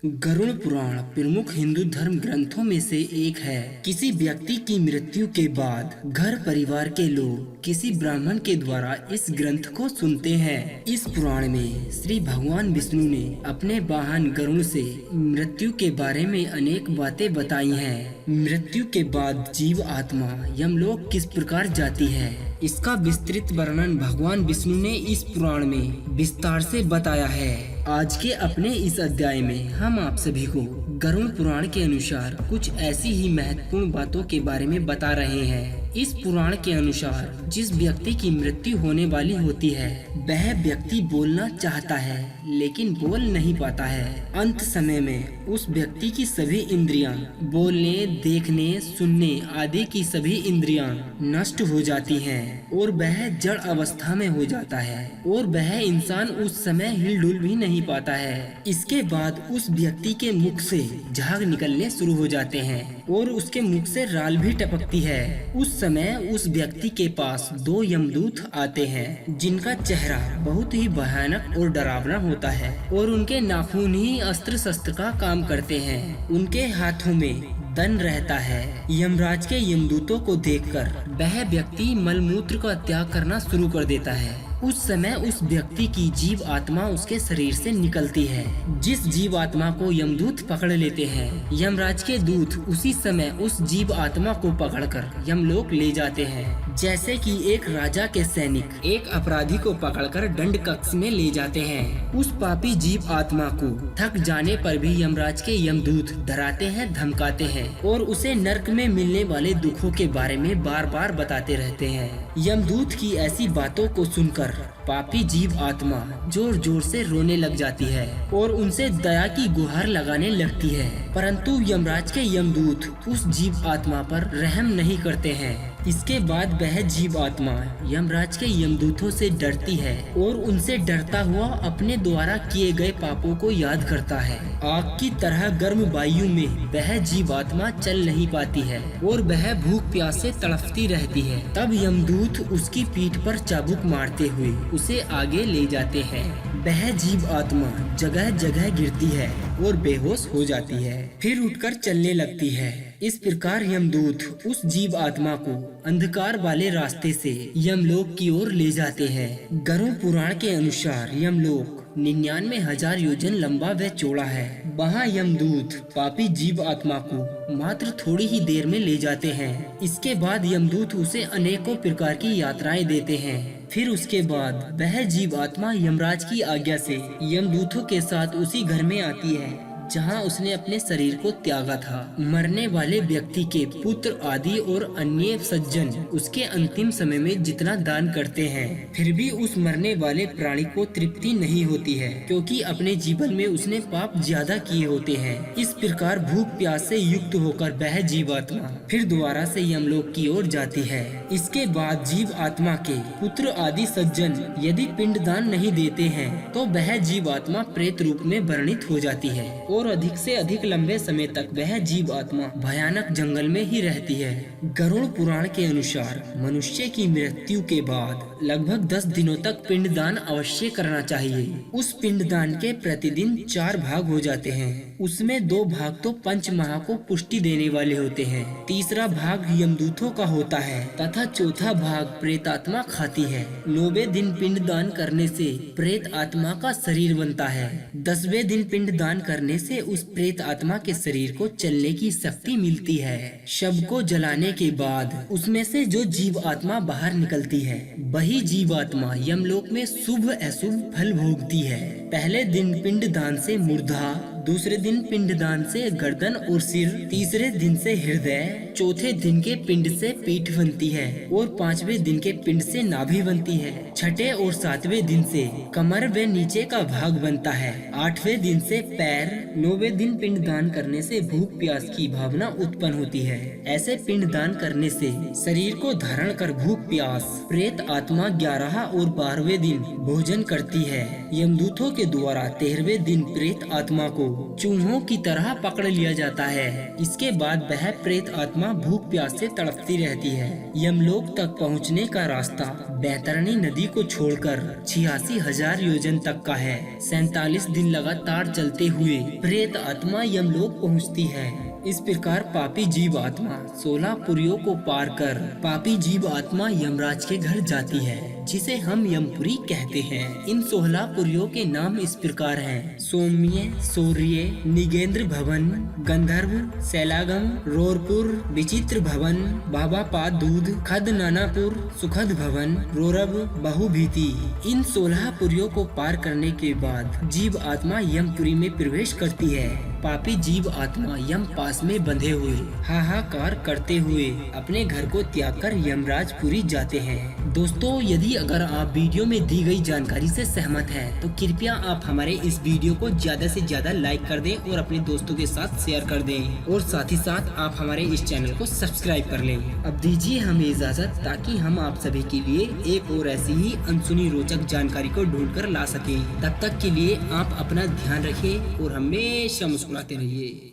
गरुड़ पुराण प्रमुख हिंदू धर्म ग्रंथों में से एक है। किसी व्यक्ति की मृत्यु के बाद घर परिवार के लोग किसी ब्राह्मण के द्वारा इस ग्रंथ को सुनते हैं। इस पुराण में श्री भगवान विष्णु ने अपने वाहन गरुड़ से मृत्यु के बारे में अनेक बातें बताई हैं। मृत्यु के बाद जीव आत्मा यमलोक किस प्रकार जाती है, इसका विस्तृत वर्णन भगवान विष्णु ने इस पुराण में विस्तार से बताया है। आज के अपने इस अध्याय में हम आप सभी को गरुड़ पुराण के अनुसार कुछ ऐसी ही महत्वपूर्ण बातों के बारे में बता रहे हैं। इस पुराण के अनुसार जिस व्यक्ति की मृत्यु होने वाली होती है वह व्यक्ति बोलना चाहता है लेकिन बोल नहीं पाता है। अंत समय में उस व्यक्ति की सभी इंद्रियां, बोलने, देखने, सुनने आदि की सभी इंद्रियां नष्ट हो जाती हैं और वह जड़ अवस्था में हो जाता है और वह इंसान उस समय हिलडुल भी नहीं पाता है। इसके बाद उस व्यक्ति के मुख से झाग निकलने शुरू हो जाते हैं और उसके मुख से राल भी टपकती है। उस समय उस व्यक्ति के पास दो यमदूत आते हैं जिनका चेहरा बहुत ही भयानक और डरावना होता है और उनके नाखून ही अस्त्र शस्त्र का काम करते हैं। उनके हाथों में दंड रहता है। यमराज के यमदूतों को देखकर वह व्यक्ति मलमूत्र का त्याग करना शुरू कर देता है। उस समय उस व्यक्ति की जीव आत्मा उसके शरीर से निकलती है। जिस जीव आत्मा को यमदूत पकड़ लेते हैं, यमराज के दूत उसी समय उस जीव आत्मा को पकड़कर यमलोक ले जाते हैं। जैसे कि एक राजा के सैनिक एक अपराधी को पकड़कर दंड कक्ष में ले जाते हैं। उस पापी जीव आत्मा को थक जाने पर भी यमराज के यमदूत डराते हैं, धमकाते हैं और उसे नर्क में मिलने वाले दुखों के बारे में बार बार बताते रहते हैं। यमदूत की ऐसी बातों को सुनकर पापी जीव आत्मा जोर जोर से रोने लग जाती है और उनसे दया की गुहार लगाने लगती है, परंतु यमराज के यमदूत उस जीव आत्मा पर रहम नहीं करते हैं। इसके बाद वह जीव आत्मा यमराज के यमदूतों से डरती है और उनसे डरता हुआ अपने द्वारा किए गए पापों को याद करता है। आग की तरह गर्म वायु में वह जीव आत्मा चल नहीं पाती है और वह भूख प्यास से तड़पती रहती है। तब यमदूत उसकी पीठ पर चाबुक मारते हुए उसे आगे ले जाते हैं। वह जीव आत्मा जगह जगह गिरती है और बेहोश हो जाती है, फिर उठकर चलने लगती है। इस प्रकार यमदूत उस जीव आत्मा को अंधकार वाले रास्ते से यमलोक की ओर ले जाते हैं। गरुड़ पुराण के अनुसार यमलोक 99,000 योजन लंबा व चौड़ा है। वहाँ यमदूत पापी जीव आत्मा को मात्र थोड़ी ही देर में ले जाते हैं। इसके बाद यमदूत उसे अनेकों प्रकार की यात्राएं देते हैं। फिर उसके बाद वह जीव आत्मा यमराज की आज्ञा से यमदूतों के साथ उसी घर में आती है जहां उसने अपने शरीर को त्यागा था। मरने वाले व्यक्ति के पुत्र आदि और अन्य सज्जन उसके अंतिम समय में जितना दान करते हैं, फिर भी उस मरने वाले प्राणी को तृप्ति नहीं होती है, क्योंकि अपने जीवन में उसने पाप ज्यादा किए होते हैं। इस प्रकार भूख प्यास से युक्त होकर वह जीवात्मा फिर दोबारा से यमलोक की ओर जाती है। इसके बाद जीव आत्मा के पुत्र आदि सज्जन यदि पिंडदान नहीं देते हैं तो वह जीवात्मा प्रेत रूप में वर्णित हो जाती है और अधिक से अधिक लंबे समय तक वह जीव आत्मा भयानक जंगल में ही रहती है। गरुड़ पुराण के अनुसार मनुष्य की मृत्यु के बाद लगभग 10 दिनों तक पिंडदान अवश्य करना चाहिए। उस पिंडदान के प्रतिदिन 4 भाग हो जाते हैं। उसमें 2 भाग तो पंच महा को पुष्टि देने वाले होते हैं, तीसरा भाग यमदूतों का होता है तथा चौथा भाग प्रेतात्मा खाती है। 9वें दिन पिंडदान करने से प्रेत आत्मा का शरीर बनता है। 10वें दिन पिंडदान करने से उस प्रेत आत्मा के शरीर को चलने की शक्ति मिलती है। शव को जलाने के बाद उसमें से जो जीव आत्मा बाहर निकलती है वही जीव आत्मा यमलोक में शुभ अशुभ फल भोगती है। पहले दिन पिंडदान से मुर्दा, दूसरे दिन पिंडदान से गर्दन और सिर, तीसरे दिन से हृदय, चौथे दिन के पिंड से पीठ बनती है और 5वें दिन के पिंड से नाभि बनती है। छठे और 7वें दिन से कमर व नीचे का भाग बनता है। 8वें दिन से पैर। 9वें दिन पिंडदान करने से भूख प्यास की भावना उत्पन्न होती है। ऐसे पिंडदान करने से शरीर को धारण कर भूख प्यास प्रेत आत्मा 11 और 12वें दिन भोजन करती है। यमदूतों के द्वारा 13वें दिन प्रेत आत्मा को चूहों की तरह पकड़ लिया जाता है। इसके बाद वह प्रेत आत्मा भूख प्यास से तड़पती रहती है। यमलोक तक पहुंचने का रास्ता बैतरणी नदी को छोड़कर 86,000 योजन तक का है। 47 दिन लगातार चलते हुए प्रेत आत्मा यमलोक पहुंचती है। इस प्रकार पापी जीव आत्मा 16 पुरियों को पार कर पापी जीव आत्मा यमराज के घर जाती है, जिसे हम यमपुरी कहते हैं। इन 16 पुरियों के नाम इस प्रकार हैं: सौम्य, सौर्य, निगेंद्र भवन, गंधर्व, शैलागम, रोरपुर, विचित्र भवन, बाबापाद दूध, खद नानापुर, सुखद भवन, रोरब, बहुभीति। इन 16 पुरियों को पार करने के बाद जीव आत्मा यमपुरी में प्रवेश करती है। पापी जीव आत्मा यम पास में बंधे हुए हाहाकार करते हुए अपने घर को त्याग कर यमराजपुरी जाते हैं। दोस्तों, यदि अगर आप वीडियो में दी गई जानकारी से सहमत हैं, तो कृपया आप हमारे इस वीडियो को ज्यादा से ज्यादा लाइक कर दें और अपने दोस्तों के साथ शेयर कर दें, और साथ ही साथ आप हमारे इस चैनल को सब्सक्राइब कर लें। अब दीजिए हमें इजाजत, ताकि हम आप सभी के लिए एक और ऐसी ही अनसुनी रोचक जानकारी को ढूंढ कर ला सकें। तब तक के लिए आप अपना ध्यान रखें और हमेशा मुस्कुराते रहिए।